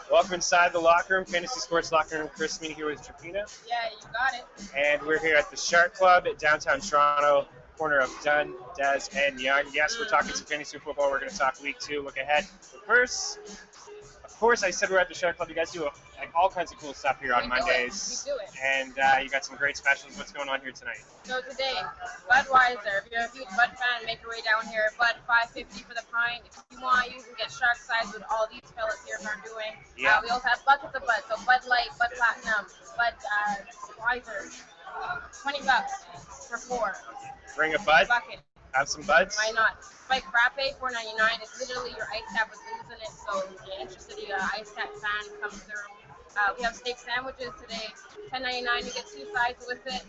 Welcome inside the locker room, Fantasy Sports Locker Room. Chris Meany here with Trapina. Yeah, you got it. And we're here at the Shark Club at downtown Toronto, corner of Dunn, Des, and Young. Yes, we're talking some fantasy football. We're going to talk week 2, look ahead. But first, of course, I said we're at the Shark Club. You guys do all kinds of cool stuff here on Mondays. We do it. And you got some great specials. What's going on here tonight? So today, Budweiser. If you're a huge Bud fan, make your way down here. Bud $5.50 for the pint. If you want, you can get shark size with all these fellas here are doing. Yeah. We also have buckets of Bud. So Bud Light, Bud Platinum, Bud Weiser. $20 for 4. Bring a Bud. Bucket. Have some Buds. Why not? Spike Frappe, $4.99. It's literally your ice cap with booze in it. So if you're interested, you ice cap fan comes through. We have steak sandwiches today, $10.99. You get 2 sides with it.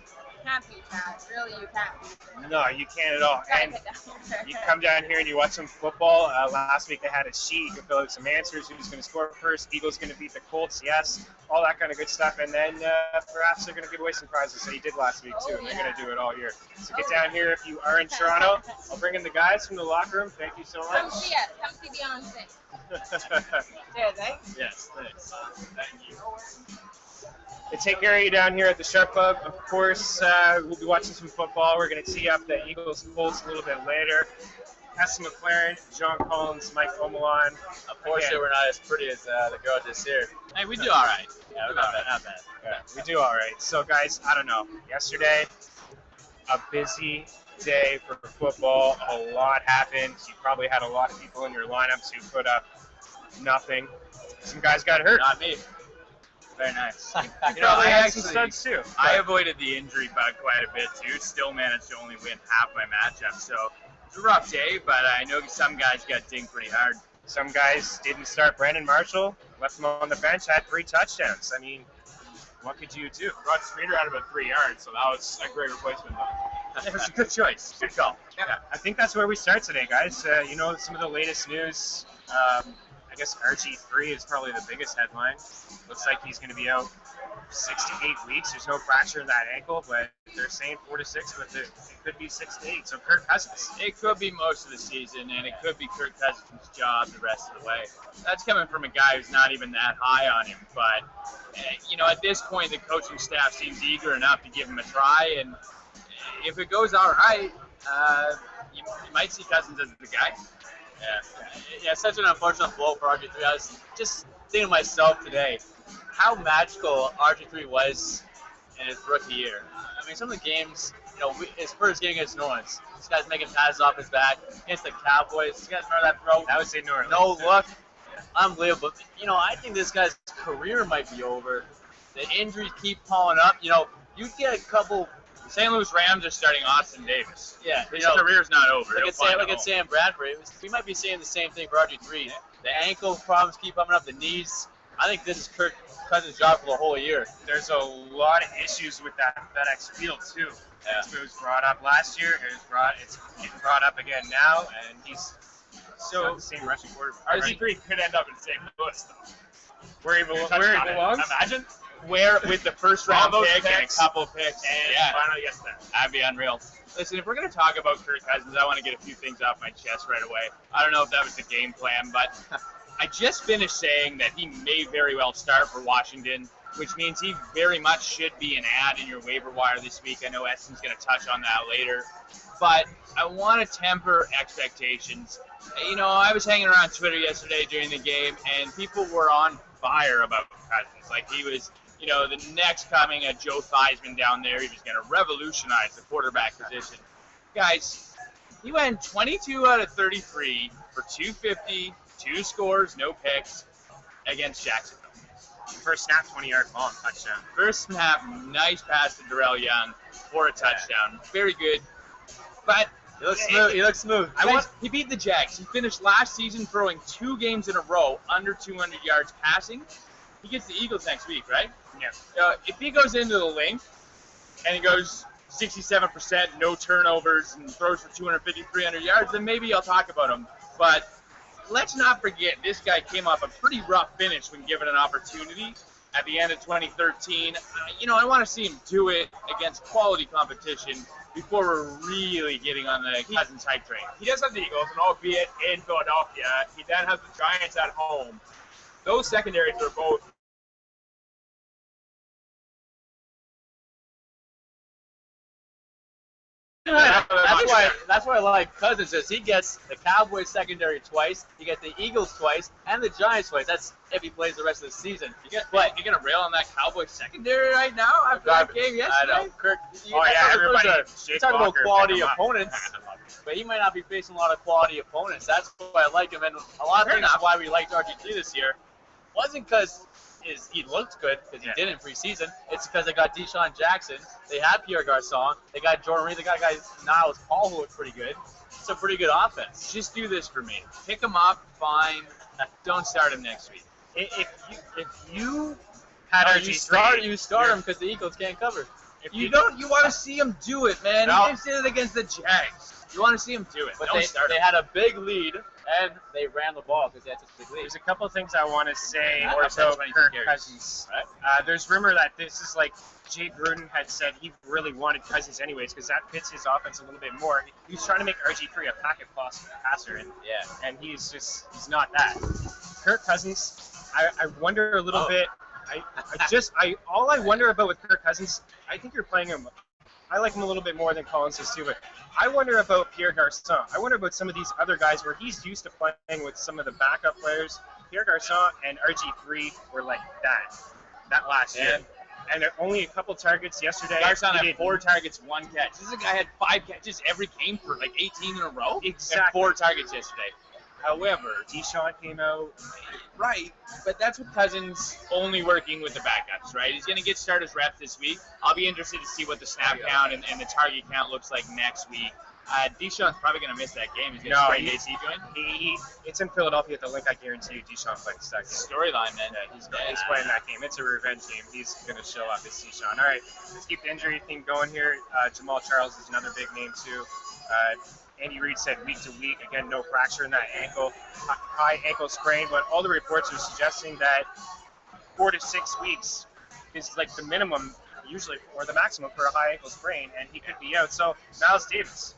Can't beat that. Really, you can't. No, you can't at all. Gotta And get down you come down here and you watch some football. Last week they had a sheet. You can fill out some answers. Who's going to score first? Eagles going to beat the Colts? Yes. All that kind of good stuff. And then perhaps they're going to give away some prizes that you did last week too. Oh, They're yeah. going to do it all year. So get down here if you are in Toronto. I'll bring in the guys from the locker room. Thank you so much. Come see us. Come see Beyonce. Cheers, eh? Yes, thanks. Thank you. They take care of you down here at the Shark Club. Of course, we'll be watching some football. We're going to tee up the Eagles and Colts a little bit later. Hessa McLaren, John Collins, Mike Omalon. Unfortunately, we're not as pretty as the girl just here. Hey, we do all right. Yeah, we're not bad. Yeah, we do all right. So, guys, I don't know. Yesterday, a busy day for football. A lot happened. You probably had a lot of people in your lineups who put up nothing. Some guys got hurt. Not me. Very nice. You probably had some studs too. I avoided the injury bug quite a bit too. Still managed to only win half my matchup. So it's a rough day, but I know some guys got dinged pretty hard. Some guys didn't start. Brandon Marshall left him on the bench, had 3 touchdowns. I mean, what could you do? Rod Streeter had about 3 yards, so that was a great replacement. It was a good choice. Good call. Yeah, I think that's where we start today, guys. You know, some of the latest news. I guess RG3 is probably the biggest headline. Looks like he's going to be out 6 to 8 weeks. There's no fracture in that ankle, but they're saying 4 to 6, but it could be 6 to 8. So Kirk Cousins. It could be most of the season, and it could be Kirk Cousins' job the rest of the way. That's coming from a guy who's not even that high on him. But, you know, at this point, the coaching staff seems eager enough to give him a try. And if it goes all right, you might see Cousins as the guy. Yeah, such an unfortunate blow for RG3. I was just thinking to myself today how magical RG3 was in his rookie year. I mean, some of the games, you know, his first game against New Orleans, this guy's making passes off his back against the Cowboys. You guys remember that throw? That was in New Orleans. No look. Unbelievable. You know, I think this guy's career might be over. The injuries keep piling up. You know, you get a couple. St. Louis Rams are starting Austin Davis. Yeah, His career's not over. Look at Sam Bradford. We might be saying the same thing for RG3. The ankle problems keep coming up, the knees. I think this is Kirk Cousins' job for the whole year. There's a lot of issues with that FedEx field, too. Yeah. It was brought up last year. It's getting brought up again now, and he's not the same rushing quarterback. RG3 could end up in St. Louis, though. Where he belongs? Imagine. Where with the first round All those pick and a picks. couple picks. And Yeah. finally gets that. That'd be unreal. Listen, if we're going to talk about Kirk Cousins, I want to get a few things off my chest right away. I don't know if that was the game plan, but I just finished saying that he may very well start for Washington, which means he very much should be an ad in your waiver wire this week. I know Eston's going to touch on that later. But I want to temper expectations. You know, I was hanging around Twitter yesterday during the game, and people were on fire about Cousins. Like he was, you know, the next coming of Joe Theismann down there. He was going to revolutionize the quarterback position. Guys, he went 22 out of 33 for 250, 2 scores, no picks against Jacksonville. First snap, 20-yard bomb, touchdown. First snap, nice pass to Darrell Young for a touchdown. Very good. But He looks smooth. he beat the Jags. He finished last season throwing 2 games in a row under 200 yards passing. He gets the Eagles next week, right? Yeah. If he goes into the length and he goes 67%, no turnovers, and throws for 250, 300 yards, then maybe I'll talk about him. But let's not forget, this guy came off a pretty rough finish when given an opportunity. at the end of 2013. I want to see him do it against quality competition before we're really getting on the Cousins hype train. He does have the Eagles, and albeit in Philadelphia, he then has the Giants at home. Those secondaries are both. That's why I like Cousins is he gets the Cowboys secondary twice, he gets the Eagles twice, and the Giants twice. That's if he plays the rest of the season. You're gonna rail on that Cowboys secondary right now after that game yesterday? I know. Kirk, everybody. You're talking about quality opponents, but he might not be facing a lot of quality opponents. That's why I like him, and a lot of things why we liked RG3 this year wasn't because he looked good, because he did in preseason. It's because they got Deshaun Jackson, they had Pierre Garçon, they got Jordan Reed, they got guys Niles Paul who looked pretty good. It's a pretty good offense. Just do this for me. Pick him up, fine. Don't start him next week. If you had RG3, you start him because the Eagles can't cover. You want to see him do it, man. No. He did it against the Jags. You want to see him do it. But Don't they start him. had a big lead, and they ran the ball because they had such a big lead. there's a couple things I want to say Or about 22 Kirk carries. Cousins. There's rumor that this is like Jay Gruden had said he really wanted Cousins anyways because that fits his offense a little bit more. He was trying to make RG3 a packet passer, and he's not that. Kirk Cousins, I wonder a little bit. All I wonder about with Kirk Cousins, I think you're playing him. I like him a little bit more than Collins does too, but I wonder about Pierre Garçon. I wonder about some of these other guys where he's used to playing with some of the backup players. Pierre Garçon and RG3 were like that last year. And only a couple targets yesterday. Garçon had 4 targets, 1 catch. This guy had 5 catches every game for like 18 in a row. Exactly. And 4 targets yesterday. However, Deshaun came out. right, but that's with Cousins only working with the backups, right? He's going to get starters reps this week. I'll be interested to see what the snap count and the target count looks like next week. Deshaun's probably going to miss that game. He's going to sprain AC joint. It's in Philadelphia at the link. I guarantee you Deshaun plays that game. Storyline, man. He's playing that game. It's a revenge game. He's going to show up as Deshaun. All right, let's keep the injury theme going here. Jamal Charles is another big name, too. Andy Reid said week to week, again, no fracture in that ankle, high ankle sprain, but all the reports are suggesting that 4 to 6 weeks is like the minimum usually, or the maximum for a high ankle sprain, and he could be out. So Miles Davis,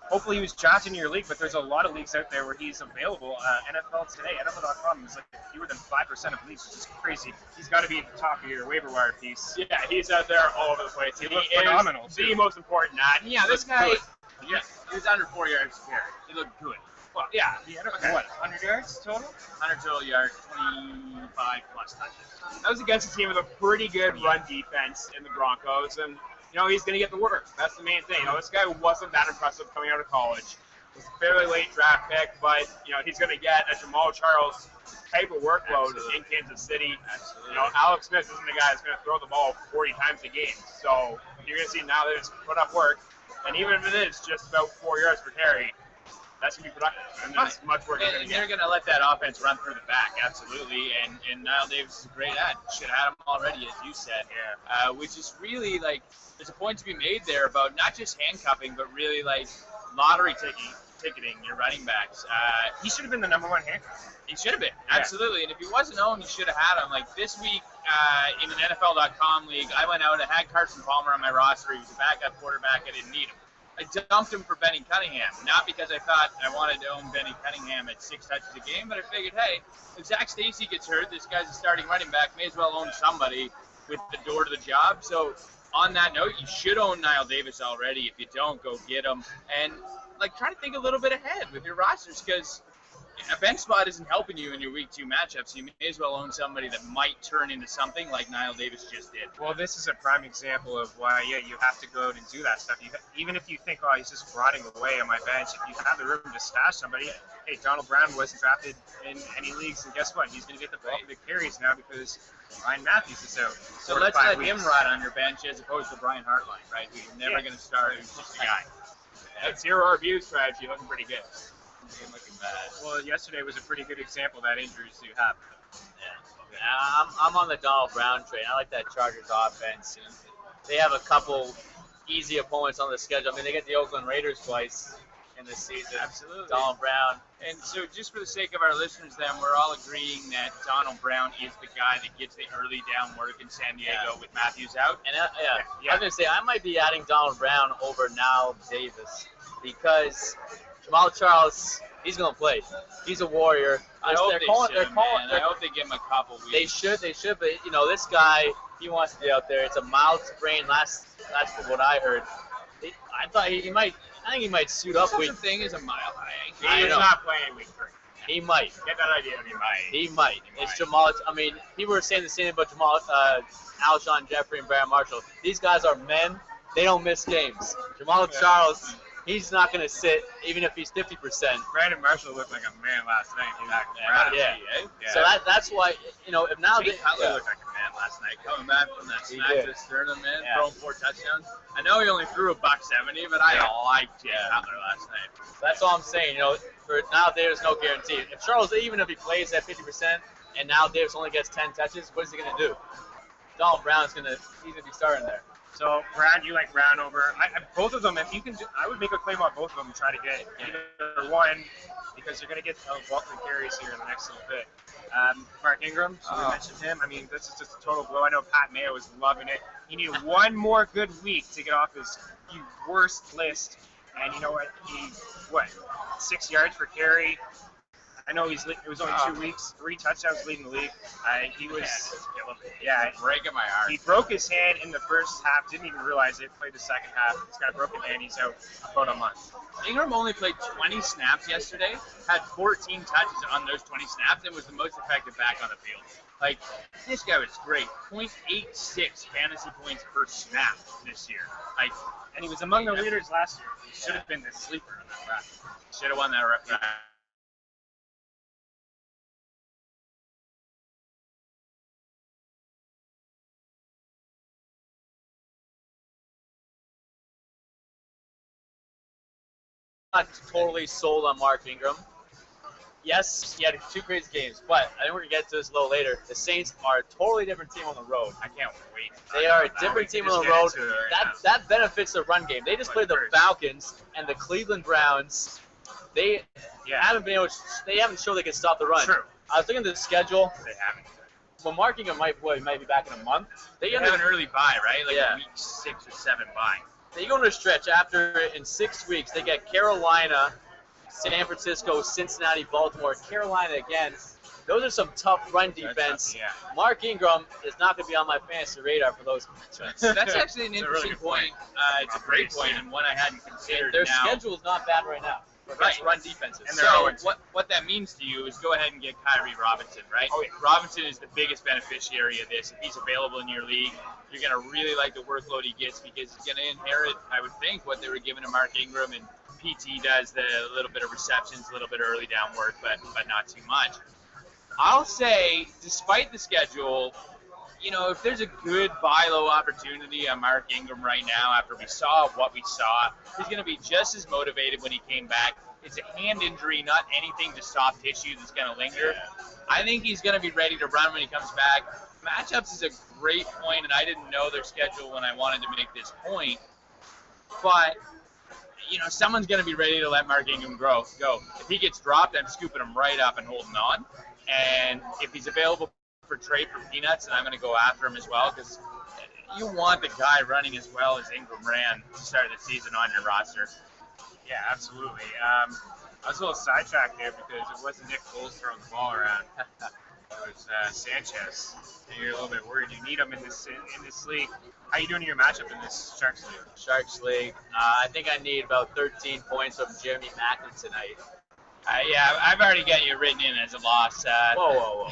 hopefully he was drafted in your league, but there's a lot of leagues out there where he's available. NFL Today, NFL.com is like fewer than 5% of leagues, which is crazy. He's got to be at the top of your waiver wire piece. Yeah, he's out there all over the place. He looks phenomenal, The too. most important. This guy, Good. he was under 4 yards carry. He looked good. Well, yeah. He had, what, 100 yards total? 100 total yards, 25 plus touches. That was against a team with a pretty good run defense in the Broncos, and he's going to get the work. That's the main thing. This guy wasn't that impressive coming out of college. He was a fairly late draft pick, but he's going to get a Jamal Charles type of workload in Kansas City. Absolutely. Alex Smith isn't the guy that's going to throw the ball 40 times a game. So you're going to see now that it's put up work, and even if it is just about 4 yards per carry, that's going to be productive, and that's much work. And they're going to let that offense run through the back, absolutely. And Niall Davis is a great ad. Should have had him already, as you said. Yeah. Which is really like, there's a point to be made there about not just handcuffing, but really like lottery ticketing your running backs. He should have been the number one handcuff. He should have been, Yeah. absolutely. And if he wasn't owned, you should have had him. Like this week in an NFL.com league, I went out and had Carson Palmer on my roster. He was a backup quarterback. I didn't need him. I dumped him for Benny Cunningham, not because I thought I wanted to own Benny Cunningham at 6 touches a game, but I figured, hey, if Zach Stacy gets hurt, this guy's a starting running back, may as well own somebody with the door to the job. So on that note, you should own Niall Davis already. If you don't, go get him. And try to think a little bit ahead with your rosters, because a bench spot isn't helping you in your week 2 matchups. You may as well own somebody that might turn into something like Niall Davis just did. Well, this is a prime example of why, you have to go out and do that stuff. Even if you think, oh, he's just rotting away on my bench, if you have the room to stash somebody, hey, Donald Brown wasn't drafted in any leagues, and guess what? He's going to get the bulk of the carries now because Ryan Matthews is out. So let's let him rot on your bench as opposed to Brian Hartline, right? Who's never going to start. Who's just a guy. That zero RB strategy looking pretty good. Looking bad. Well, yesterday was a pretty good example that injuries do happen. Yeah, I'm on the Donald Brown train. I like that Chargers offense. They have a couple easy opponents on the schedule. I mean, they get the Oakland Raiders twice in this season. Absolutely. Donald Brown. And so, just for the sake of our listeners, then, we're all agreeing that Donald Brown is the guy that gets the early down work in San Diego with Matthews out. And I was gonna say I might be adding Donald Brown over Niall Davis because Jamal Charles, he's gonna play. He's a warrior. I hope they should, man. I they're- hope they give him a couple weeks. They should, but you know, this guy, he wants to be out there. It's a mild sprain. Last what I heard. I think he might suit up Such week. a thing as a mile high. He's know. not playing week 3. He might. Get that idea in your mind. He might. He It's might. Jamal. I mean, people were saying the same about Jamal, Alshon Jeffrey, and Barry Marshall. These guys are men. They don't miss games. Jamal Charles, he's not going to sit even if he's 50%. Brandon Marshall looked like a man last night. Yeah. Yeah. So that's why, you know, if now Jake Cutler yeah. looked like a man last night, coming back from that He smack did. to the sternum, man, Yeah. throwing 4 touchdowns. I know he only threw a $170, but I liked Jake Cutler last night. That's all I'm saying. You know, for now there's no guarantee. If Charles, even if he plays at 50%, and now Davis only gets 10 touches, what is he gonna do? Donald Brown's he's gonna be starting there. So, Brad, you like Brown over both of them. If you can, I would make a claim on both of them and try to get either one because you're going to get a bulk of carries here in the next little bit. Mark Ingram, so we mentioned him. I mean, this is just a total blow. I know Pat Mayo was loving it. He needed one more good week to get off his worst list. And you know what? 6 yards per carry. I know it was only 2 weeks, 3 touchdowns leading the league. He was, Breaking my heart. he broke his hand in the first half, didn't even realize it, played the second half. He's got a broken hand, he's out about a month. Ingram only played 20 snaps yesterday, had 14 touches on those 20 snaps, and was the most effective back on the field. Like, this guy was great. 0.86 fantasy points per snap this year. Like, And he was among the leaders last year. He should have been the sleeper on that draft. should have won that rep. Not totally sold on Mark Ingram. Yes, he had 2 crazy games, but I think we're gonna get to this a little later. The Saints are a totally different team on the road. I can't wait. They are a different team on the road. That benefits the run game. They just played the Falcons and the Cleveland Browns. They haven't been able to, they haven't shown they can stop the run. True. I was looking at the schedule. They haven't. Well, Mark Ingram might be back in a month. They have an early bye, right? Like Yeah. a week 6 or 7 bye. They go into a stretch after in 6 weeks. They get Carolina, San Francisco, Cincinnati, Baltimore, Carolina again. Those are some tough run defense. Yeah. Mark Ingram is not going to be on my fantasy radar for those matchups. That's actually an It's a really interesting good point. point. It's a great point and one I hadn't considered. Their now. schedule is not bad right now. Right. Run defenses. And they're So 0-2. what that means to you is go ahead and get Kyrie Robinson, right? Oh, yeah. Robinson is the biggest beneficiary of this. If he's available in your league, you're going to really like the workload he gets because he's going to inherit, I would think, what they were giving to Mark Ingram, and PT does the little bit of receptions, a little bit of early down work, but not too much. I'll say, despite the schedule, you know, if there's a good buy low opportunity on Mark Ingram right now after we saw what we saw, he's going to be just as motivated when he came back. It's a hand injury, not anything to soft tissue that's going to linger. I think he's going to be ready to run when he comes back. Matchups is a great point, and I didn't know their schedule when I wanted to make this point. But, you know, someone's going to be ready to let Mark Ingram go. If he gets dropped, I'm scooping him right up and holding on. And if he's available for trade for peanuts, and I'm going to go after him as well, because you want the guy running as well as Ingram ran to start the season on your roster. Yeah, absolutely. I was a little sidetracked there because it wasn't Nick Foles throwing the ball around. It was Sanchez. And you're a little bit worried. You need him in this league. How you doing in your matchup in this Sharks league? Sharks League. I think I need about 13 points from Jeremy Macklin tonight. Yeah, I've already got you written in as a loss. Whoa.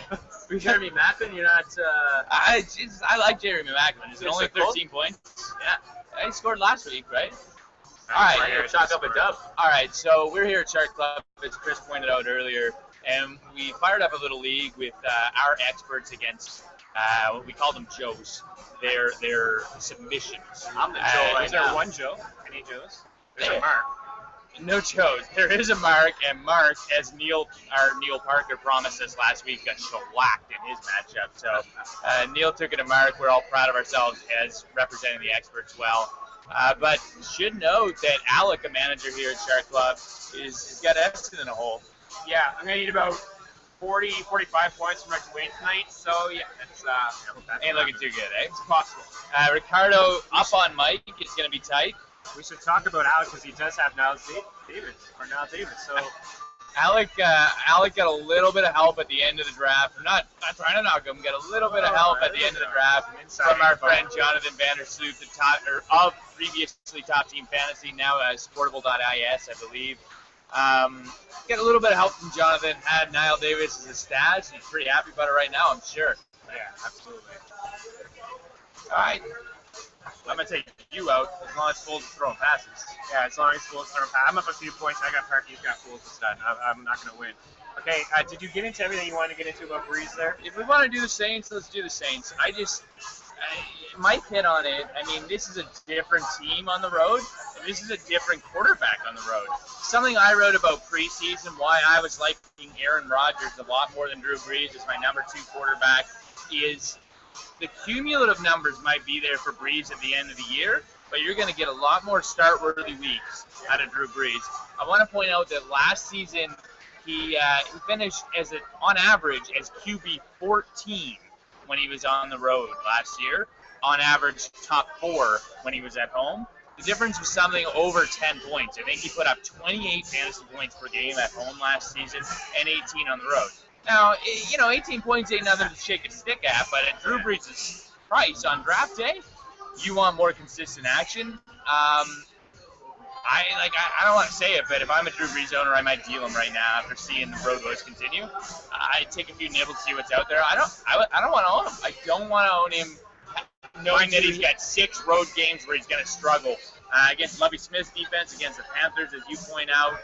Jeremy Macklin, you're not. I like Jeremy Macklin. Is it It's only a close- 13 points? Yeah. He scored last week, right? All right, Right, chalk up a dub. All right, so we're here at Shark Club, as Chris pointed out earlier, and we fired up a little league with our experts against what we call them Joes. Their submissions. I'm the Joe right Is there now. one Joe? Any Joes? There's Yeah. a Mark. No Joes. There is a Mark, and Mark, as Neil Parker promised us last week, got shellacked in his matchup. So Neil took it to Mark. We're all proud of ourselves as representing the experts well. But should note that Alec, a manager here at Shark Club, is got Eston in a hole. Yeah, I'm going to need about 40, 45 points from Rick Wayne tonight. So, yeah, it's Ain't looking too good, eh? it's possible. Ricardo up on Mike is going to be tight. We should talk about Alex because he does have Niles Davis. So Alec got a little bit of help at the end of the draft. I'm not trying to knock him. Got a little bit of help at the end of the draft from our friend Jonathan Vandersloot, of previously Top Team Fantasy, now Sportable.is, I believe. Get a little bit of help from Jonathan. Had Niall Davis as a stash. He's pretty happy about it right now, I'm sure. yeah, absolutely. All right. I'm going to take you out as long as Foles is throwing passes. Yeah, as long as Foles throw pass. I'm up a few points. I got Parky. He's got Foles instead. I'm not going to win. Okay, did you get into everything you wanted to get into about Breeze there? If we want to do the Saints, let's do the Saints. Mike hit on it. I mean, this is a different team on the road, and this is a different quarterback on the road. Something I wrote about preseason, why I was liking Aaron Rodgers a lot more than Drew Brees as my number 2 quarterback, is the cumulative numbers might be there for Brees at the end of the year, but you're going to get a lot more start-worthy weeks out of Drew Brees. I want to point out that last season he finished on average as QB 14 when he was on the road last year. On average, top 4 when he was at home. The difference was something over 10 points. I think he put up 28 fantasy points per game at home last season and 18 on the road. Now, 18 points ain't nothing to shake a stick at, but at Drew Brees' price on draft day, you want more consistent action. I don't want to say it, but if I'm a Drew Brees owner, I might deal him right now after seeing the road woes continue. I take a few nibbles, see what's out there. I don't want to own him. I don't want to own him knowing that he's got 6 road games where he's going to struggle against Lovie Smith's defense, against the Panthers, as you point out.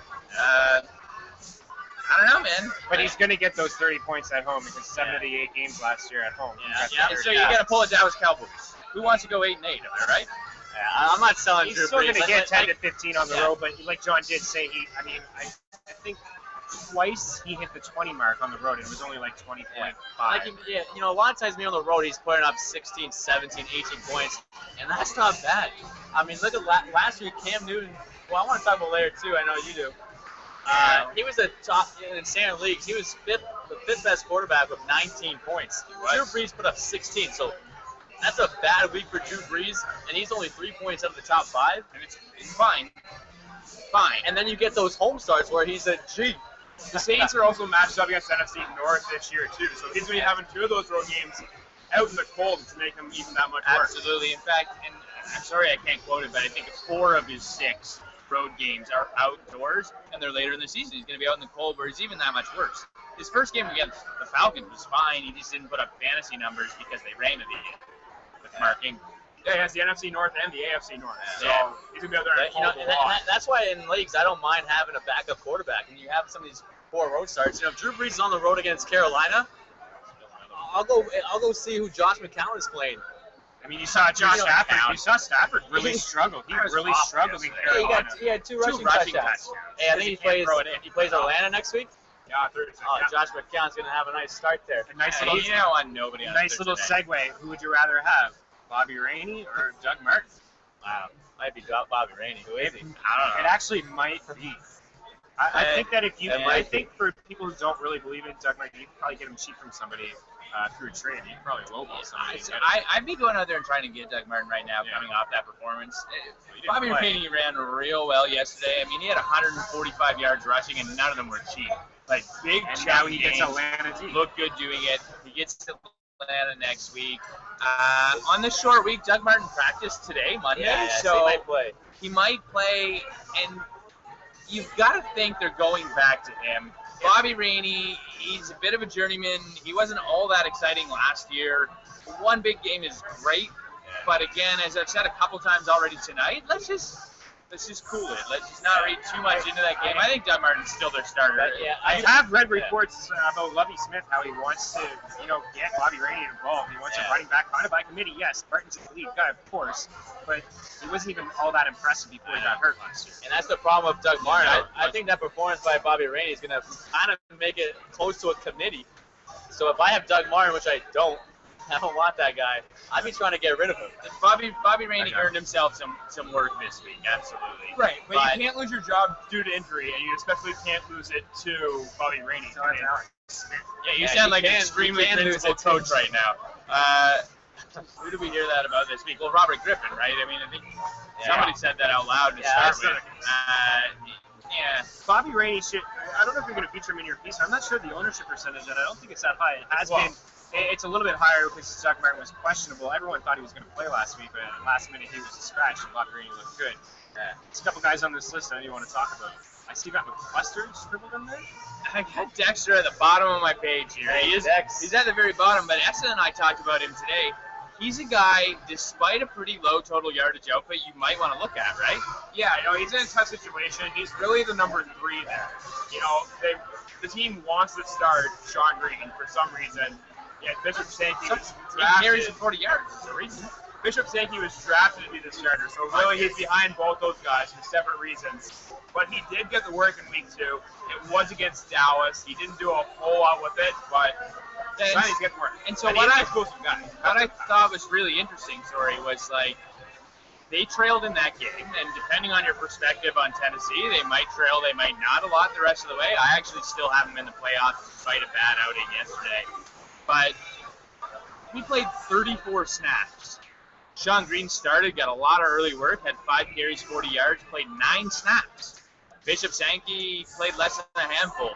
I don't know, man. But he's going to get those 30 points at home because 7 of the 8 games last year at home. Yeah. So you got to pull a Dallas Cowboys. Who wants to go 8-8? Am I right? Yeah, I'm not selling He's Drew still Brees. going to get 10 to 15 on the road, but like John did say, I think twice he hit the 20 mark on the road, and it was only like 20.5. A lot of times when you're on the road, he's putting up 16, 17, 18 points, and that's not bad. I mean, look at last year, Cam Newton. Well, I want to talk about Laird too. I know you do. He was the top in standard leagues. He was the fifth best quarterback with 19 points. Drew Brees put up 16, so that's a bad week for Drew Brees, and he's only 3 points up the top 5, and it's fine. And then you get those home starts where he's a G. The Saints are also matched up against NFC North this year, too. So he's going to be having 2 of those road games out in the cold to make them even that much worse. Absolutely. In fact, and I'm sorry I can't quote it, but I think 4 of his 6 road games are outdoors, and they're later in the season. He's going to be out in the cold where he's even that much worse. His first game against the Falcons was fine. He just didn't put up fantasy numbers because they ran it again with marking. Yeah, he has the NFC North and the AFC North. So he's going to be out there and that's why in leagues I don't mind having a backup quarterback. And you have some of these 4 road starts. If Drew Brees is on the road against Carolina, I'll go see who Josh McCown is playing. I mean, you saw Stafford. You saw Stafford really struggle. He really struggled in Carolina. He had 2 rushing touchdowns. Hey, I think he plays Atlanta next week. Yeah, Thursday. Josh McCown's going to have a nice start there. A nice little segue. Who would you rather have, Bobby Rainey or Doug Martin? Wow, might be Bobby Rainey. Who is he? I don't know. It actually might be. I think that I think for people who don't really believe in Doug Martin, you can probably get him cheap from somebody through a trade. You can probably lowball somebody. I'd be going out there and trying to get Doug Martin right now, coming off that performance. Bobby Rainey ran real well yesterday. I mean, he had 145 yards rushing, and none of them were cheap. Like big challenge. He gets Atlanta too. Look good doing it. He gets to Atlanta next week. On this short week, Doug Martin practiced today, Monday, so he might play, and you've got to think they're going back to him. Bobby Rainey, he's a bit of a journeyman. He wasn't all that exciting last year. One big game is great, but again, as I've said a couple times already tonight, let's just cool it. Let's just not read too much into that game. I think Doug Martin's still their starter. I have read reports about Lovie Smith, how he wants to, get Bobby Rainey involved. He wants a running back kind of by committee. Yes, Martin's a lead guy, of course, but he wasn't even all that impressive before he got hurt last year. And that's the problem with Doug Martin. I think that performance by Bobby Rainey is going to kind of make it close to a committee. So if I have Doug Martin, which I don't, I don't want that guy. I'd be trying to get rid of him. Bobby Rainey earned himself some work this week, absolutely. Right, but But- you can't lose your job due to injury, and you especially can't lose it to Bobby Rainey. So that's Alex. Yeah, you Yeah, sound you like an can- extremely you can lose principled it, coach right now. Who did we hear that about this week? Well, Robert Griffin, right? I mean, I think somebody said that out loud to Yeah, start with. Yeah. Bobby Rainey should. I don't know if you're going to feature him in your piece. I'm not sure the ownership percentage, and I don't think it's that high. It has Well- been. It's a little bit higher because Zach Martin was questionable. Everyone thought he was going to play last week, but at the last minute he was a scratch, and Bobby Rainey looked good. There's a couple guys on this list I don't even want to talk about. I see you got McCluster scribbled in there. I got Dexter at the bottom of my page here. He's at the very bottom, but Essen and I talked about him today. He's a guy, despite a pretty low total yardage output, you might want to look at, right? Yeah, he's in a tough situation. He's really the number 3 there. The team wants to start Sean Green for some reason. Yeah, Bishop Sankey was He carries drafted. for 40 yards. There's a reason. Bishop Sankey was drafted to be the starter, so really he's behind both those guys for separate reasons. But he did get the work in week 2. It was against Dallas. He didn't do a whole lot with it, but he's getting work. And so he's what an I explosive guy. what I thought was really interesting, was like they trailed in that game, and depending on your perspective on Tennessee, they might trail, they might not a lot the rest of the way. I actually still have them in the playoffs despite a bad outing yesterday. But he played 34 snaps. Sean Green started, got a lot of early work, had 5 carries, 40 yards, played 9 snaps. Bishop Sankey played less than a handful.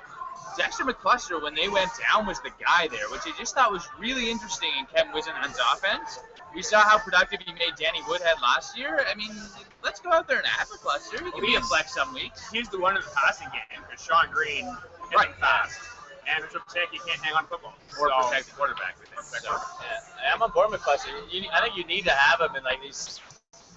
Dexter McCluster, when they went down, was the guy there, which I just thought was really interesting in Kevin Wisenhunt's offense. We saw how productive he made Danny Woodhead last year. I mean, let's go out there and add McCluster. He can be a flex some weeks. He's the one in the passing game because Sean Green isn't fast. And Bishop Sankey can't hang on football. Or So- protect the quarterback with him. So, Yeah, I'm on board with Cluster. I think you need to have him in like these,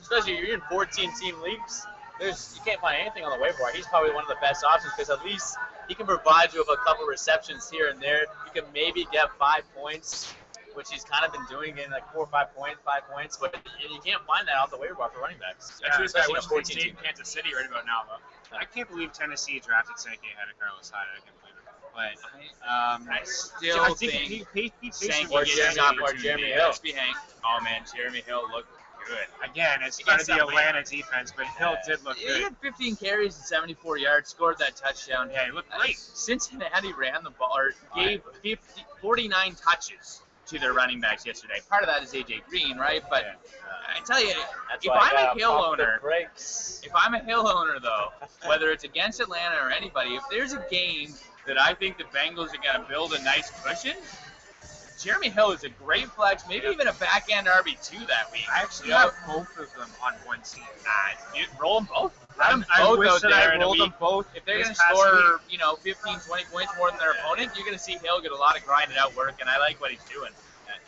especially if you're in 14-team leagues. You can't find anything on the waiver wire. He's probably one of the best options because at least he can provide you with a couple receptions here and there. You can maybe get 5 points, which he's kind of been doing in like 4 or 5 points, but you can't find that off the waiver wire for running backs. That's who's got especially in a Washington 14 State, Kansas City right about now, though. I can't believe Tennessee drafted Sankey ahead of Carlos Hyde. I can't believe it. But I still I think think he Sankey Or gets Jeremy- an or opportunity. Jeremy Hill. Let's be Hank. Oh man, Jeremy Hill looked good. again, it's part of Against the Atlanta. Atlanta defense, but Hill did look He good. had 15 carries and 74 yards, scored that touchdown. Yeah, he looked great. Cincinnati ran the ball, or gave 49 touches to their running backs yesterday. Part of that is AJ Green, right? But I tell you, That's if why I I'm a gotta Hill pump the owner, brakes. if I'm a Hill owner though, whether it's against Atlanta or anybody, if there's a game that I think the Bengals are going to build a nice cushion, Jeremy Hill is a great flex, maybe even a back end RB2 that week. I actually have both of them on one team. You roll them both. Run them I both wish out that there I in a rolled week. them both. If they're this going to past score, week. 15, 20 points more than their opponent, you're going to see Hill get a lot of grinded out work, and I like what he's doing.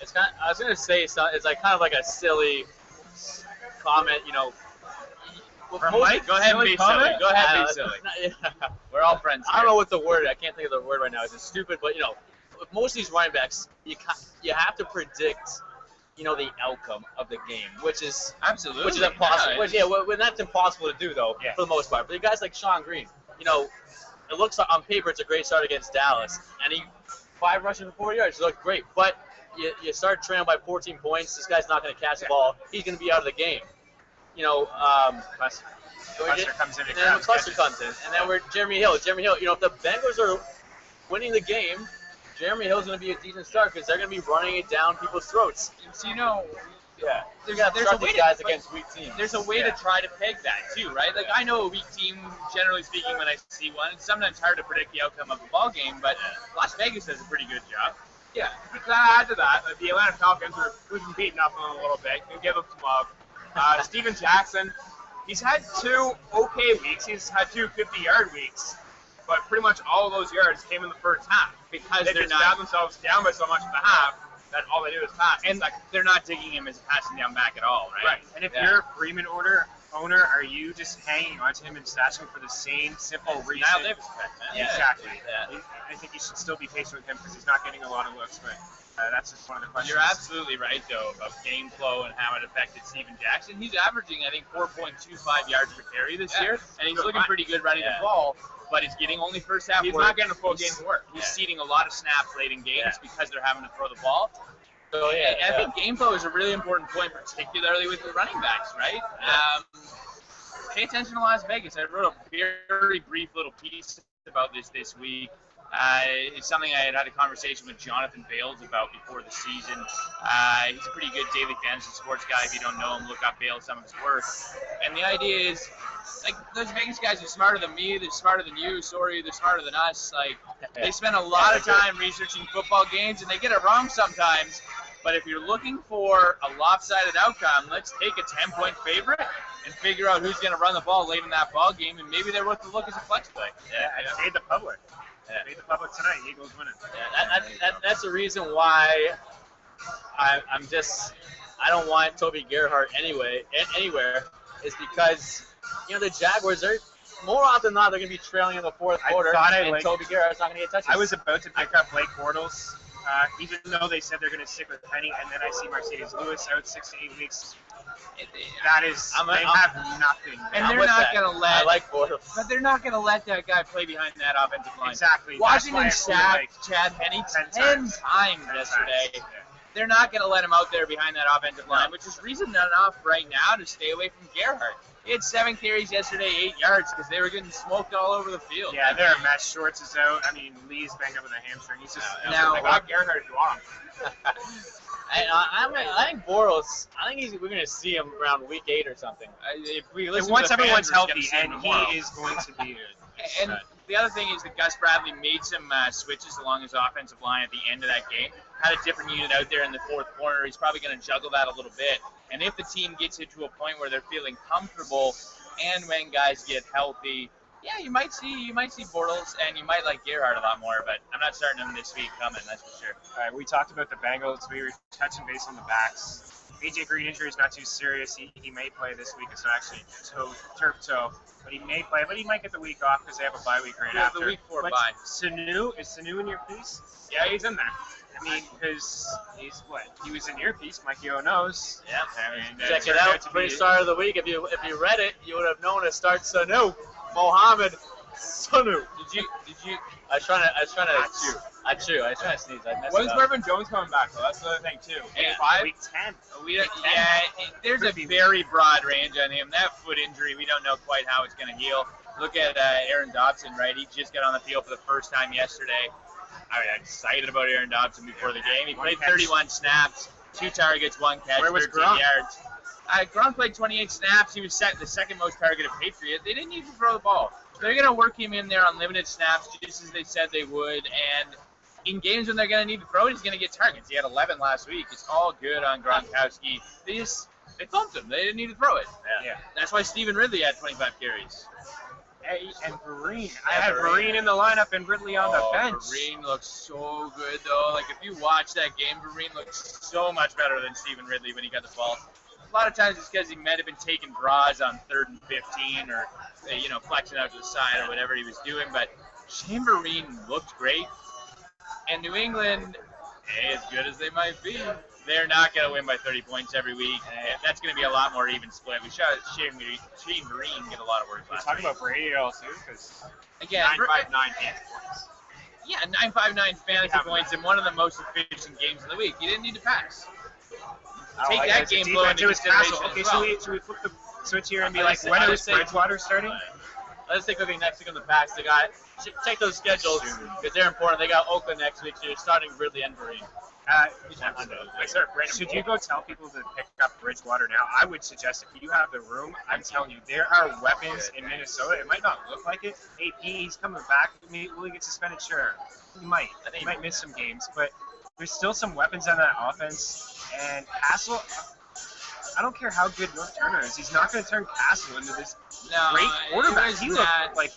It's kind of, I was gonna say it's like kind of like a silly comment, From most- Mike, Go ahead and silly be comment? silly. Go ahead and Uh, be silly. Yeah. We're all friends I don't here. know what the word. I can't think of the word right now. It's stupid, but with most of these running backs, you have to predict, the outcome of the game, which is Absolutely. impossible. Yeah, When that's impossible to do though, Yeah. for the most part. But the guys like Sean Green, it looks like on paper it's a great start against Dallas, and he 5 rushing for 40 yards. Look great, but you start trailing by 14 points. This guy's not going to catch the ball. He's going to be out of the game. Cluster comes in and And then grabs Cluster catches. comes in, and then we're Jeremy Hill. If the Bengals are winning the game, Jeremy Hill's going to be a decent start because they're going to be running it down people's throats. So, Yeah, there's you got to a start way these to- guys but against weak teams. there's a way to try to peg that too, right? Like I know a weak team, generally speaking, when I see one, it's sometimes hard to predict the outcome of a ball game, but Las Vegas does a pretty good job. Yeah, to add to that, the Atlanta Falcons we've been beating up on a little bit. Can give them some love. Steven Jackson, he's had 2 okay weeks. He's had 2 50-yard weeks, but pretty much all of those yards came in the first half Because they they're just not- stabbed themselves down by so much in the half that all they do is pass. And they're not digging him as a passing down back at all, right? Right. And if Yeah. you're a Freeman owner, are you just hanging on to him and stashing him for the same simple reason? Niall Davis effect, man. Yeah. Exactly. Yeah. I think you should still be patient with him because he's not getting a lot of looks, but that's just one of the questions. You're absolutely right, though, about game flow and how it affected Steven Jackson. He's averaging, I think, 4.25 yards per carry this Yeah. year, and he's Good. looking pretty good running Yeah. the ball, but he's getting only first half He's work. not getting a full game's work. He's Yeah. seeding a lot of snaps late in games Yeah. because they're having to throw the ball. So I think game flow is a really important point, particularly with the running backs, right? Pay attention to Las Vegas. I wrote a very brief little piece about this week. It's something I had a conversation with Jonathan Bales about before the season. He's a pretty good daily fantasy sports guy. If you don't know him, look up Bales, some of his work. And the idea is, like, those Vegas guys are smarter than me. They're smarter than you. Sorry, they're smarter than us. Like, they spend a lot of time researching football games, and they get it wrong sometimes. But if you're looking for a lopsided outcome, let's take a 10-point favorite and figure out who's going to run the ball late in that ball game, and maybe they're worth the look as a flex play. And fade the public. Fade the public tonight. Eagles winning. That's the reason why I don't want Toby Gerhart anywhere, is because, the Jaguars are more often than not they're going to be trailing in the fourth quarter, and Toby Gerhart's not going to get touches. I was about to pick up Blake Bortles, even though they said they're going to stick with Penny, and then I see Mercedes Lewis out 6 to 8 weeks. That is, they have nothing. And they're not going to let. I like Bortles. But they're not going to let that guy play behind that offensive line. Exactly. Washington sacked Chad Penny 10 times yesterday. They're not going to let him out there behind that offensive line, which is reason enough right now to stay away from Gerhart. He had 7 carries yesterday, 8 yards, because they were getting smoked all over the field. Yeah, they're a mess. Shorts is out. I mean, Lee's banged up with a hamstring. He's just now. They got Gerhart if you want him. I think Bortles. I think we're going to see him around week 8 or something. If we listen once to the everyone's fans, we're healthy, just gonna and see him tomorrow. he is going to be good. And the other thing is that Gus Bradley made some switches along his offensive line at the end of that game. Had a different unit out there in the fourth corner. He's probably going to juggle that a little bit. And if the team gets it to a point where they're feeling comfortable, and when guys get healthy, yeah, you might see Bortles, and you might like Gerhart a lot more. But I'm not starting him this week coming, that's for sure. All right, we talked about the Bengals. We were touching base on the backs. AJ Green injury is not too serious. He may play this week. It's not actually turf toe, but he may play. But he might get the week off because they have a bye week right after. The week 4 but bye. Sanu, is Sanu in your piece? Yeah, he's in there. I mean, because he's what? He was in your piece. Mikey O knows. Yeah. And, Check it out. Pretty start of the week. If you read it, you would have known to start Sanu. Mohamed Sanu. Did you? I was trying to chew. I was trying to sneeze. I messed When's it up. Marvin Jones coming back, though? That's the other thing, too. Yeah. 5? Week 10. There's a very broad range on him. That foot injury, we don't know quite how it's going to heal. Look at Aaron Dobson, right? He just got on the field for the first time yesterday. I mean, I'm excited about Aaron Dobson before the game. He played 31 snaps, 2 targets, 1 catch, Where was 13 Gronk? yards. Gronk played 28 snaps. He was the second most targeted Patriot. They didn't need to throw the ball. They're going to work him in there on limited snaps, just as they said they would. And in games when they're going to need to throw it, he's going to get targets. He had 11 last week. It's all good on Gronkowski. They thumped him. They didn't need to throw it. Yeah. That's why Stephen Ridley had 25 carries. And Vereen. I had Vereen in the lineup and Ridley on the bench. Vereen looks so good, though. Like, if you watch that game, Vereen looks so much better than Stephen Ridley when he got the ball. A lot of times it's because he might have been taking draws on 3rd and 15 or, flexing out to the side or whatever he was doing. But Shane Vereen looked great. And New England, as good as they might be, they're not going to win by 30 points every week. That's going to be a lot more even split. We saw Shane Vereen get a lot of work last Talk week. about Brady also, because Again, 9.59 fantasy points. Yeah, 959 fantasy points in one of the most efficient games of the week. You didn't need to pass. Take that game flow into consideration Okay, as well. should we flip the switch here and be I like, just- when I is just say- Bridgewater starting? Let's take a look at next week on the Packs. They got check those schedules because they're important. They got Oakland next week, so you're starting Ridley and Vereen. Should you go tell people to pick up Bridgewater now? I would suggest if you have the room, I'm telling you, there are weapons in Minnesota. It might not look like it. AP, he's coming back. Will he get suspended? Sure. He might. He might miss some games, but there's still some weapons on that offense. And Castle, I don't care how good North Turner is. He's not going to turn Castle into this great quarterback. He looked like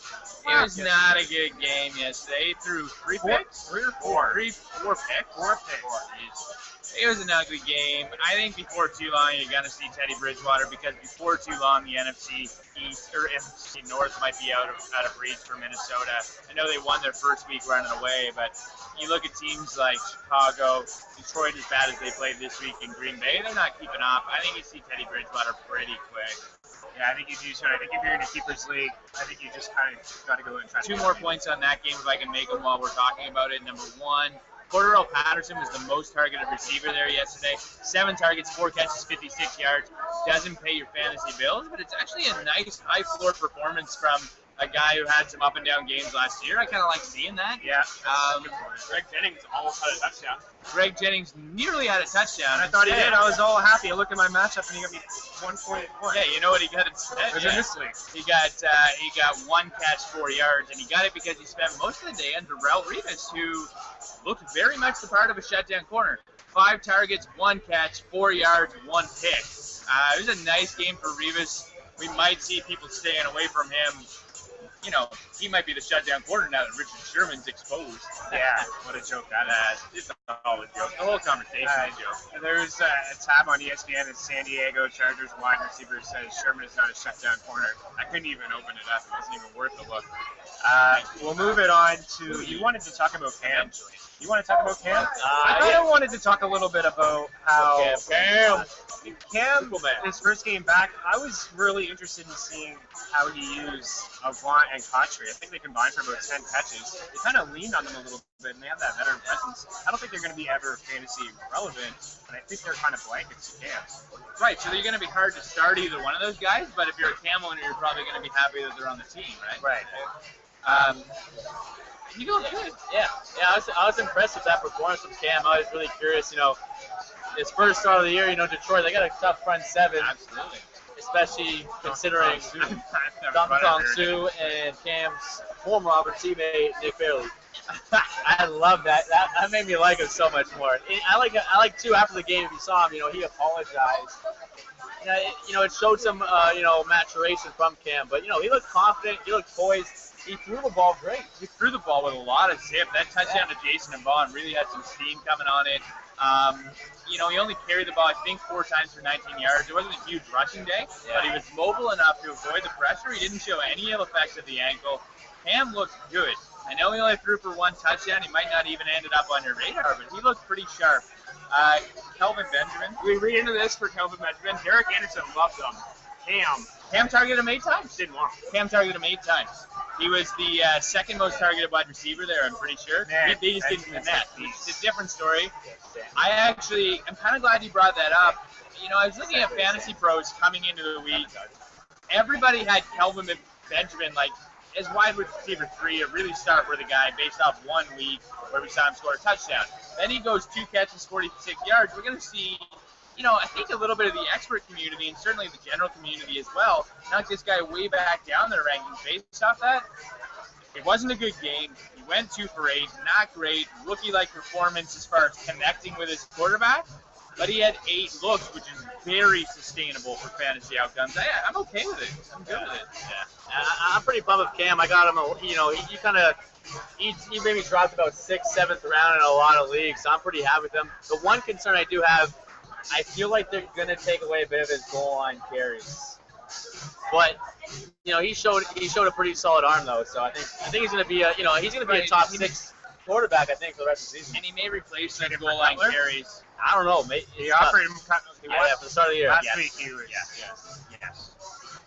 It was not a good game yesterday. He threw 3 picks? 3 or 4. 4 picks? 4 picks. It was an ugly game. I think before too long you're going to see Teddy Bridgewater because before too long the NFC East or NFC North might be out of reach for Minnesota. I know they won their first week running away, but you look at teams like Chicago, Detroit, as bad as they played this week in Green Bay, they're not keeping up. I think you see Teddy Bridgewater pretty quick. Yeah, I think you do too. I think if you're in a keepers league, I think you just kind of got to go and try. 2 more points on that game if I can make them while we're talking about it. Number 1, Cordero Patterson was the most targeted receiver there yesterday. 7 targets, 4 catches, 56 yards. Doesn't pay your fantasy bills, but it's actually a nice high floor performance from a guy who had some up and down games last year. I kind of like seeing that. Yeah. Greg Jennings almost had a touchdown. Greg Jennings nearly had a touchdown. I thought he did. I was all happy. I looked at my matchup and he got me 1 point. Yeah, you know what he got instead? It was in this league. He got 1 catch, 4 yards, and he got it because he spent most of the day under Rel Rivas, who looked very much the part of a shutdown corner. 5 targets, 1 catch, 4 yards, 1 pick. It was a nice game for Rivas. We might see people staying away from him. You know, he might be the shutdown corner now that Richard Sherman's exposed. Yeah, what a joke that is. It's all a joke. The whole conversation is a joke. There's a tab on ESPN that San Diego Chargers wide receiver says Sherman is not a shutdown corner. I couldn't even open it up. It wasn't even worth a look. We'll move it on to, you wanted to talk about Cam. You want to talk about Cam? I kind of wanted to talk a little bit about how Cam, his first game back, I was really interested in seeing how he used Avant and Kotri. I think they combined for about 10 catches. They kind of leaned on them a little bit, and they have that veteran presence. I don't think they're going to be ever fantasy relevant, but I think they're kind of blankets to Cam. Right, so they're going to be hard to start either one of those guys, but if you're a Cam owner, you're probably going to be happy that they're on the team, right? Right. You go good. Yeah. I was impressed with that performance from Cam. I was really curious. You know, his first start of the year. You know, Detroit, they got a tough front 7. Absolutely. Especially considering Dom Sue and Cam's former Auburn teammate Nick Fairley. I love that. That made me like him so much more. I like too. After the game, if you saw him, you know, he apologized. You know, it showed some maturation from Cam. But you know, he looked confident. He looked poised. He threw the ball great. He threw the ball with a lot of zip. That touchdown to Jason and Vaughn really had some steam coming on it. You know, he only carried the ball, I think, 4 times for 19 yards. It wasn't a huge rushing day, but he was mobile enough to avoid the pressure. He didn't show any ill effects of the ankle. Cam looked good. I know he only threw for 1 touchdown. He might not even ended up on your radar, but he looked pretty sharp. Kelvin Benjamin. We read into this for Kelvin Benjamin. Derek Anderson loves him. Cam targeted him 8 times. Didn't want him. Cam targeted him 8 times. He was the second most targeted wide receiver there, I'm pretty sure. They just didn't connect. It's a different story. I'm kind of glad you brought that up. You know, I was looking at Fantasy Pros coming into the week. Everybody had Kelvin Benjamin like as wide receiver 3, a really star-worthy guy based off 1 week where we saw him score a touchdown. Then he goes 2 catches, 46 yards. We're going to see, you know, I think a little bit of the expert community and certainly the general community as well knock this guy way back down their rankings based off that. It wasn't a good game. He went 2 for 8, not great. Rookie-like performance as far as connecting with his quarterback, but he had 8 looks, which is very sustainable for fantasy outcomes. I'm okay with it. I'm good with it. Yeah, I'm pretty bummed with Cam. I got him. You know, he maybe dropped about 6th, 7th round in a lot of leagues, so I'm pretty happy with him. The one concern I do have, I feel like they're gonna take away a bit of his goal line carries. But you know, he showed a pretty solid arm though, so I think he's gonna be a top 6 quarterback, I think, for the rest of the season. And he may replace those goal line carries. I don't know, mate. He offered him for the start of the year. last week. He was Yes.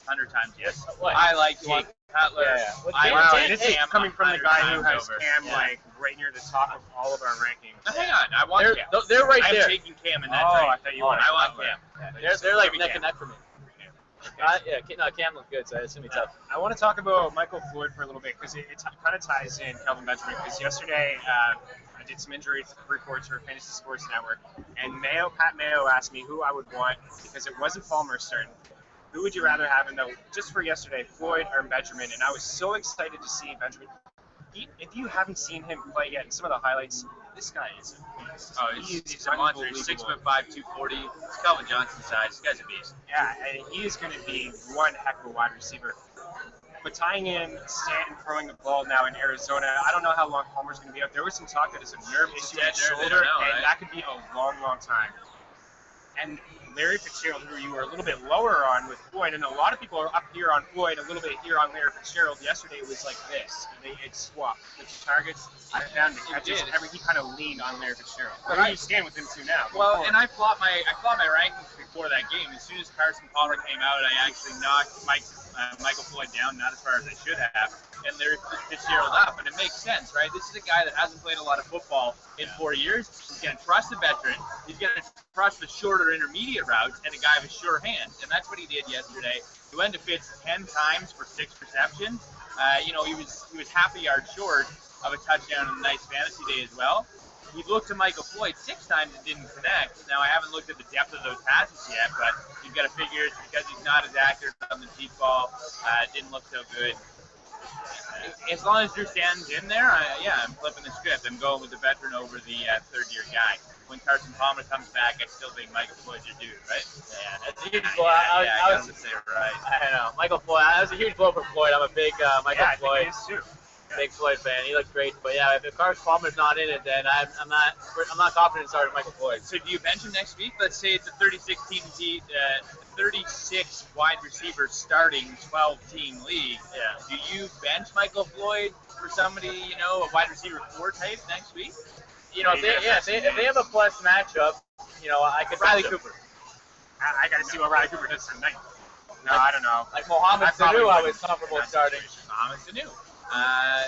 100 times yes. What? I like Jake Cutler. Yeah. Wow, this is coming from the guy who has Cam Yeah. like right near the top of all of our rankings. Now, hang on, I want Cam. They're right I'm there. taking Cam in that Oh, trade. I thought you wanted I want Cutler. Cam. They're like Give me neck Cam. and neck for me. Cam looked good, so it's gonna be tough. I want to talk about Michael Floyd for a little bit because it kind of ties in Kelvin Benjamin. Because yesterday I did some injury reports for Fantasy Sports Network, and Pat Mayo asked me who I would want because it wasn't Palmer starting. Who would you rather have in the just for yesterday, Floyd or Benjamin? And I was so excited to see Benjamin. If you haven't seen him play yet, in some of the highlights, this guy is a beast. Oh, he's a monster. He's 6'5", 240. It's Calvin Johnson's size. This guy's a beast. Yeah, and he is going to be one heck of a wide receiver. But tying in Stanton throwing the ball now in Arizona, I don't know how long Palmer's going to be out. There was some talk that it's a nerve issue in his They shoulder, don't know, and right? that could be a long, long time. And Larry Fitzgerald, who you were a little bit lower on with Floyd, and a lot of people are up here on Floyd, a little bit here on Larry Fitzgerald. Yesterday it was like this. It swapped. The targets, I found the catches, he kind of leaned on Larry Fitzgerald. Where do you stand with him too now? Well, and I flopped my rankings before that game. As soon as Carson Palmer came out, I actually knocked Mike Michael Floyd down, not as far as I should have, and they're Fitzgerald up, and it makes sense, right? This is a guy that hasn't played a lot of football in 4 years. He's going to trust the veteran. He's going to trust the shorter intermediate routes and a guy with a sure hand, and that's what he did yesterday. He went to Fitz 10 times for 6 receptions. He was half a yard short of a touchdown and a nice fantasy day as well. He looked to Michael Floyd 6 times and didn't connect. Now, I haven't looked at the depth of those passes yet, but you've got to figure it's because he's not as accurate on the deep ball. Didn't look so good. As long as Drew Stanton's in there, I'm flipping the script. I'm going with the veteran over the third-year guy. When Carson Palmer comes back, I still think Michael Floyd's your dude, right? Yeah, that's a huge blow. I was to say right. I know. Michael Floyd, that was a huge blow for Floyd. I'm a big Michael Floyd. I think he is too. Big Floyd fan. He looked great, but yeah, if Carson Palmer's not in it, then I'm not confident in starting Michael Floyd. So do you bench him next week? Let's say it's a 36 wide receiver starting 12-team league. Yeah. Do you bench Michael Floyd for somebody, a wide receiver 4 type next week? If they have a plus matchup, I could Riley bench him. Cooper. I got to see what Riley Cooper does tonight. No, I don't know. Like Mohamed Sanu, I was comfortable starting. Mohamed Sanu.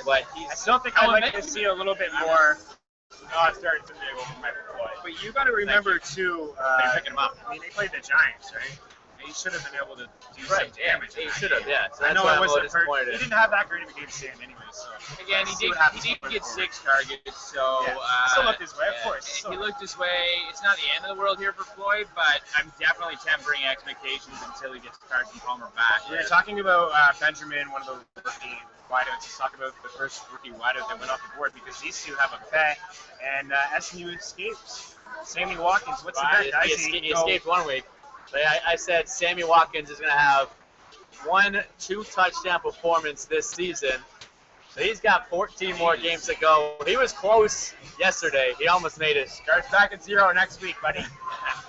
But I still think I'd like to see a little bit more. I started Sunday over Michael Floyd. But you got to remember too. You're picking him up. I mean, they played the Giants, right? He should have been able to do some damage. He should have, yeah. So I that's know why it I'm a little wasn't hurt. disappointed. He didn't have that great of a game stand anyway. So Again, he did get 6 targets, so still looked his way, of course. He looked his way. It's not the end of the world here for Floyd, but I'm definitely tempering expectations until he gets Carson Palmer back. We were talking about Benjamin, one of the rookie wideouts. Let's talk about the first rookie wideout that went off the board because these two have a bet, and SMU escapes. Sammy Watkins, what's the bet, guys? He escaped 1 week. But I said Sammy Watkins is going to have 1-2 touchdown performance this season. So he's got 14 more games to go. He was close yesterday. He almost made it. Starts back at 0 next week, buddy.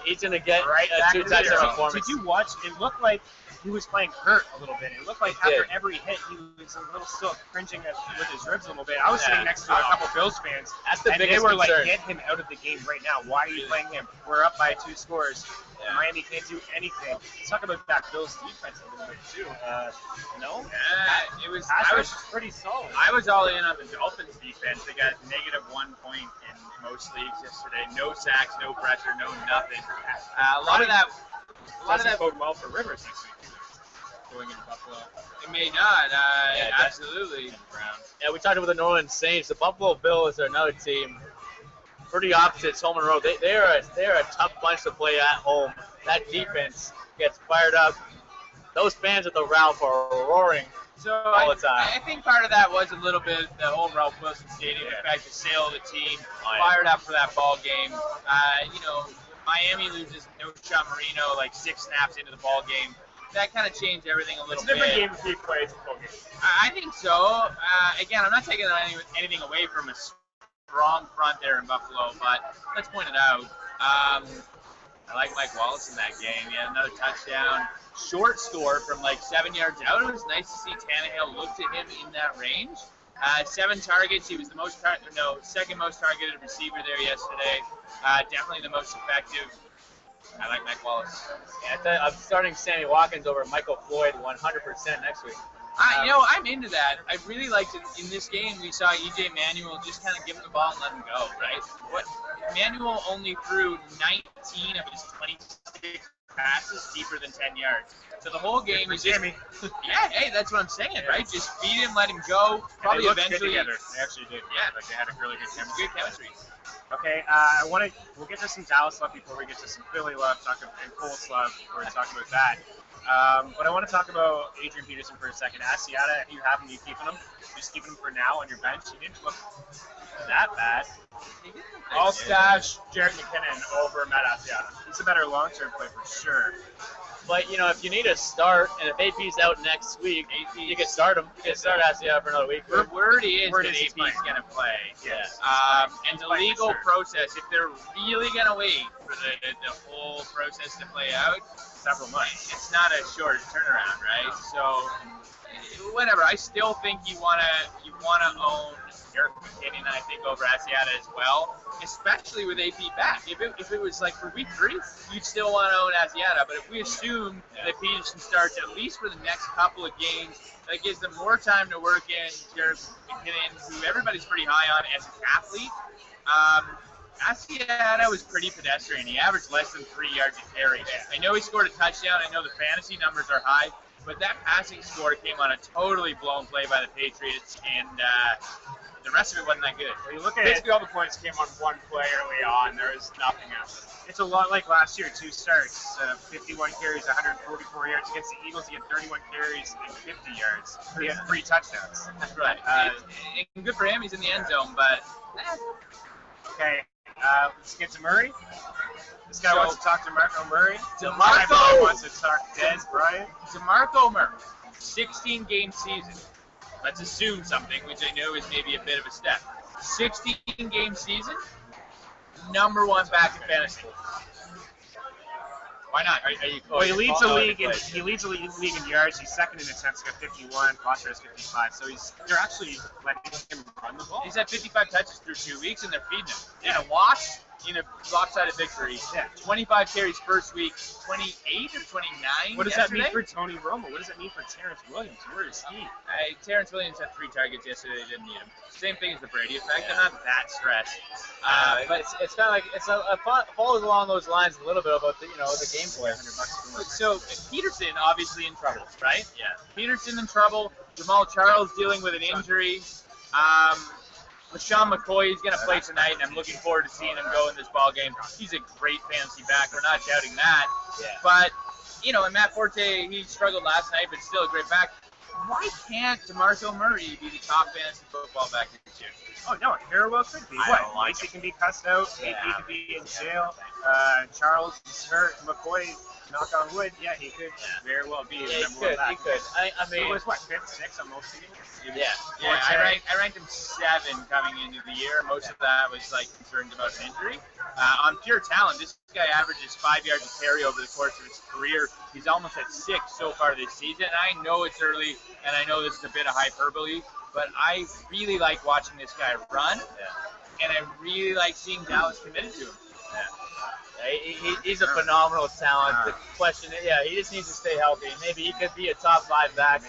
He's going to get back a 2 to touchdown 0. performance. Did you watch? It looked like he was playing hurt a little bit. It looked like after every hit, he was a little still cringing with his ribs a little bit. I was sitting next to a couple Bills fans, That's the and they biggest were concern. like, get him out of the game right now. Why are you playing him? We're up by 2 scores. Miami can't do anything. Let's talk about that Bills defense a little bit, too. No? I was pretty solid. I was all in on the Dolphins defense. They got -1 point in most leagues yesterday. No sacks, no pressure, no nothing. A lot of that bode well for Rivers next week, too. going into Buffalo. It may not. Absolutely. Yeah, we talked about the New Orleans Saints. The Buffalo Bills are another team. Pretty opposite Holman Road. They're a tough bunch to play at home. That defense gets fired up. Those fans at the Ralph are roaring all the time. I think part of that was a little bit the whole Ralph Wilson Stadium, the fact the sale of the team, fired up for that ball game. Miami loses no shot Marino like 6 snaps into the ball game. That kind of changed everything a little bit. It's a different game if he plays a full game. I think so. Again, I'm not taking anything away from a strong front there in Buffalo, but let's point it out. I like Mike Wallace in that game. He had another touchdown. Short score from like 7 yards out. It was nice to see Tannehill look to him in that range. 7 targets. He was the second most targeted receiver there yesterday. Definitely the most effective. I like Mike Wallace. Yeah, I'm starting Sammy Watkins over Michael Floyd 100% next week. I'm into that. I really liked it. In this game, we saw E.J. Manuel just kind of give him the ball and let him go, right? Manuel only threw 19 of his 26 passes deeper than 10 yards. So the whole game is just... Yeah, hey, that's what I'm saying, right? Just feed him, let him go. Probably they looked eventually... good together. They actually did. Yeah. Like, they had a really good chemistry. Good chemistry. Okay, we'll get to some Dallas love before we get to some Philly love, and Colts love before we talk about that. But I want to talk about Adrian Peterson for a second. Asiata, if you have him, you keeping him? Just keeping him for now on your bench. He didn't look that bad. I'll stash Jared McKinnon over Matt Asiata. He's a better long-term play for sure. But, if you need a start, and if AP's out next week, you can start him. You can start Asiata for another week. The word is Word that is he's AP's going to play. Yes. And the legal process, if they're really going to wait for the whole process to play out, Several months. it's not a short turnaround, right? So, whatever. I still think you wanna own Eric McKinnon, I think, over Asiata as well, especially with AP back. If it was like for week 3, you'd still want to own Asiata. But if we assume assume that Peterson starts at least for the next couple of games. That gives them more time to work in Jarrett McKinnon, who everybody's pretty high on as an athlete. Asiata was pretty pedestrian. He averaged less than 3 yards a carry. I know he scored a touchdown. I know the fantasy numbers are high, but that passing score came on a totally blown play by the Patriots, and the rest of it wasn't that good. Well, you look at Basically, all the points came on one play early on. There was nothing else. it's a lot like last year. 2 starts, 51 carries, 144 yards. Against the Eagles, he had 31 carries and 50 yards. He had 3 touchdowns. That's right. And good for him. He's in the end zone, but Okay, let's get to Murray. This guy wants to talk to Marco Murray. DeMarco! Brian wants to talk to Des Bryant. DeMarco Murray, 16-game season. Let's assume something, which I know is maybe a bit of a step. 16-game season, number 1 back in fantasy. Why not? Are you? Well, he leads the league in in. yards. He's second in attempts. He's got 51. Foster has 55. So they're actually letting him run the ball. He's had 55 touches through 2 weeks, and they're feeding him. In a wash, in a lopsided victory. Yeah. 25 carries first week, 28 or 29 What does yesterday? that mean for Tony Romo? What does that mean for Terrence Williams? Where is he? Terrence Williams had 3 targets yesterday. They didn't need him. Same thing as the Brady effect. I'm not that stressed. But it's kind of like it follows along those lines a little bit about the game plan. So Peterson obviously in trouble, right? Yeah. Peterson in trouble. Jamal Charles dealing with an injury. LaShawn McCoy is going to play tonight, and I'm looking forward to seeing him go in this ball game. He's a great fantasy back. We're not doubting that. Yeah. But and Matt Forte, he struggled last night, but still a great back. Why can't DeMarco Murray be the top fantasy football back this year? Oh, no, Harrell could be. I What? don't like Lacey can be cussed out. Yeah. AP could be in jail. Charles is hurt. McCoy, knock on wood, yeah, he could very well be the Yeah, number 1 back. he could. I He mean, was, what, 5th, 6th on most teams? yeah. Yeah, I ranked him 7 coming into the year. Most of that was like concerns about an injury. On pure talent, this guy averages 5 yards a carry over the course of his career. He's almost at 6 so far this season. I know it's early, and I know this is a bit of hyperbole, but I really like watching this guy run, and I really like seeing Dallas committed to him. He's a phenomenal talent. The question, he just needs to stay healthy. Maybe he could be a top 5 back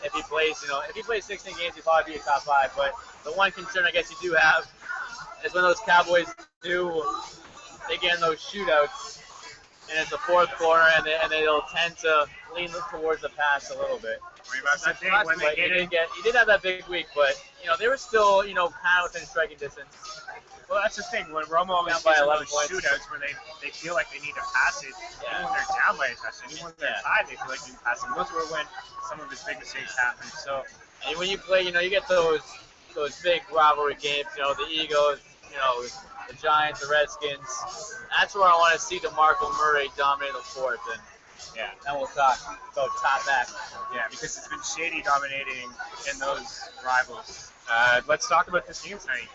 if he plays. If he plays 16 games, he'd probably be a top 5. But the one concern I guess you do have is when those Cowboys they get in those shootouts, and it's the fourth quarter, and they'll tend to lean towards the pass a little bit. That's the thing, when they get in. He did have that big week, but they were still kind of within striking distance. Well, that's the thing. When Romo always Down by gets in 11 those points. shootouts where they feel like they need to pass it, even when they're down by a touchdown, even when they're tied, they feel like they need to pass it. Those were when some of his big mistakes happened. So, And when you play, you get those big rivalry games. The Eagles, the Giants, the Redskins. That's where I want to see DeMarco Murray dominate the fourth, and then we'll talk about top back. yeah, because it's been shady dominating in those rivals. Let's talk about this game tonight.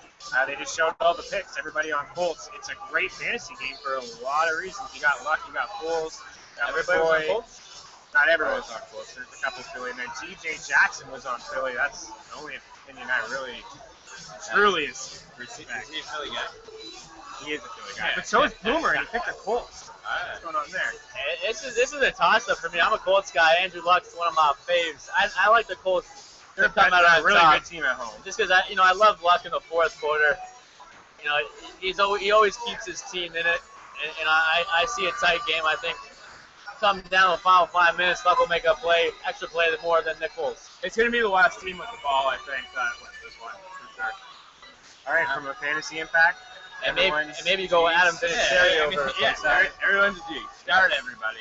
They just showed all the picks. Everybody on Colts. It's a great fantasy game for a lot of reasons. You got Luck, you got Foles, Everybody was on Colts? Not everyone was on Colts. There's a couple Philly, and then T.J. Jackson was on Philly. That's the only opinion I really, truly is respect. He's a Philly guy. He is a Philly guy. But so is Boomer, and he picked the Colts. What's going on there? This is a toss-up for me. I'm a Colts guy. Andrew Luck's one of my faves. I like the Colts. They're a really good team at home. Just because I love Luck in the fourth quarter. He always keeps his team in it, and I see a tight game. I think come down to the final 5 minutes, Luck will make a extra play more than Nick Foles. It's going to be the last team with the ball, I think, that wins this one, for sure. All right, from a fantasy impact, And maybe go Adam Vinatieri over. Everyone's a G. Start everybody.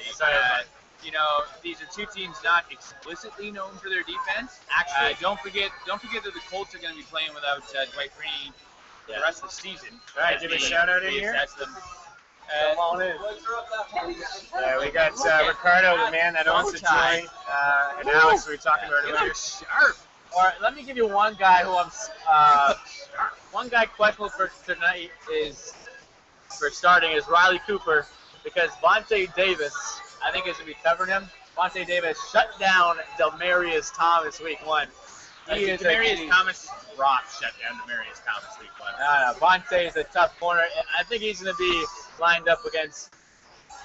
These are 2 teams not explicitly known for their defense. Actually, don't forget that the Colts are going to be playing without Dwight Freeney the rest of the season. All right, give a shout-out in here. That's them. Come on in. We got Ricardo, the man that owns the joint, and Alex, we were talking about earlier. sharp. All right, let me give you one guy who one guy questionable for tonight for starting is Riley Cooper, because Vontae Davis, I think, is going to be covering him. Vontae Davis shut down Demaryius Thomas week 1. Demaryius Thomas rock shut down Demaryius Thomas week 1. Vontae is a tough corner, and I think he's going to be lined up against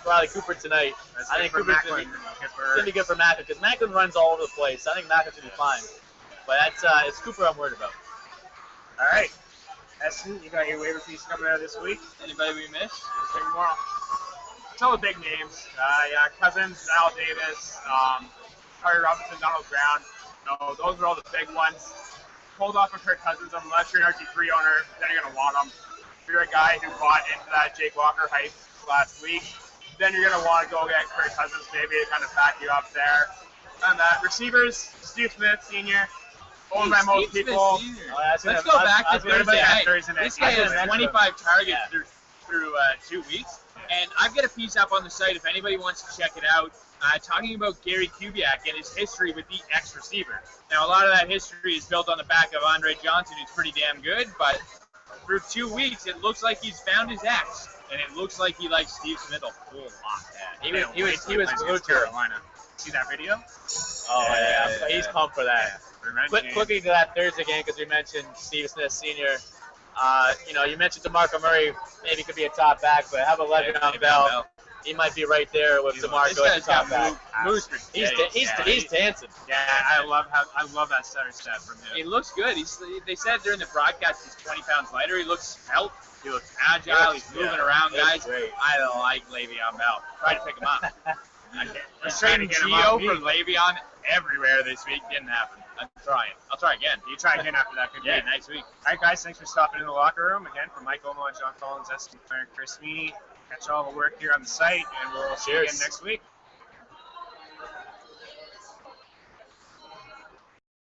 Riley Cooper tonight. That's I good think for Cooper's Macklin. Good for gonna be good for Macklin because Macklin runs all over the place. I think Macklin's gonna be fine. But that's it's Cooper I'm worried about. All right. Essen, you got your waiver piece coming out this week. Anybody we missed? Take tomorrow. It's all the big names. Yeah, Cousins, Al Davis, Carter Robinson, Donald Brown. No, those are all the big ones. Hold off on Kirk Cousins unless you're an RG3 owner. Then you're gonna want him. If you're a guy who bought into that Jake Walker hype last week, then you're gonna want to go get Kirk Cousins maybe to kind of back you up there. And receivers, Steve Smith Sr. Owned by most people. Oh, Let's go back to Thursday night. Thursday night. This guy has Yeah. 25 targets Yeah. through 2 weeks. And I've got a piece up on the site if anybody wants to check it out, talking about Gary Kubiak and his history with the X receiver. Now, a lot of that history is built on the back of Andre Johnson, who's pretty damn good, but through 2 weeks, it looks like he's found his X. And it looks like he likes Steve Smith a whole lot. He was glued to it. Carolina. See that video? Oh yeah, Yeah. he's pumped for that. Revenge game. Quickly to that Thursday game because we mentioned Steve Smith Sr. You mentioned DeMarco Murray maybe could be a top back, but have a Le'Veon Bell. He might be right there with This DeMarco as guy's a top got back. moves for He's days. dancing. Yeah, I love that stutter step from him. He looks good. They said during the broadcast he's 20 pounds lighter. He looks svelte. He looks agile. He's moving around, he looks guys. great. I don't like Le'Veon Bell. Try to pick him up. We're Trading trying to get him Gio off for me. Le'Veon everywhere this week. Didn't happen. I'm trying. I'll try again. You try again after that. Good Yeah, game. next week. All right, guys. Thanks for stopping in the locker room again. For Mike Omo and John Collins, Eston Claire, Chris Meany. Catch all the work here on the site, and we'll see you Cheers. again next week.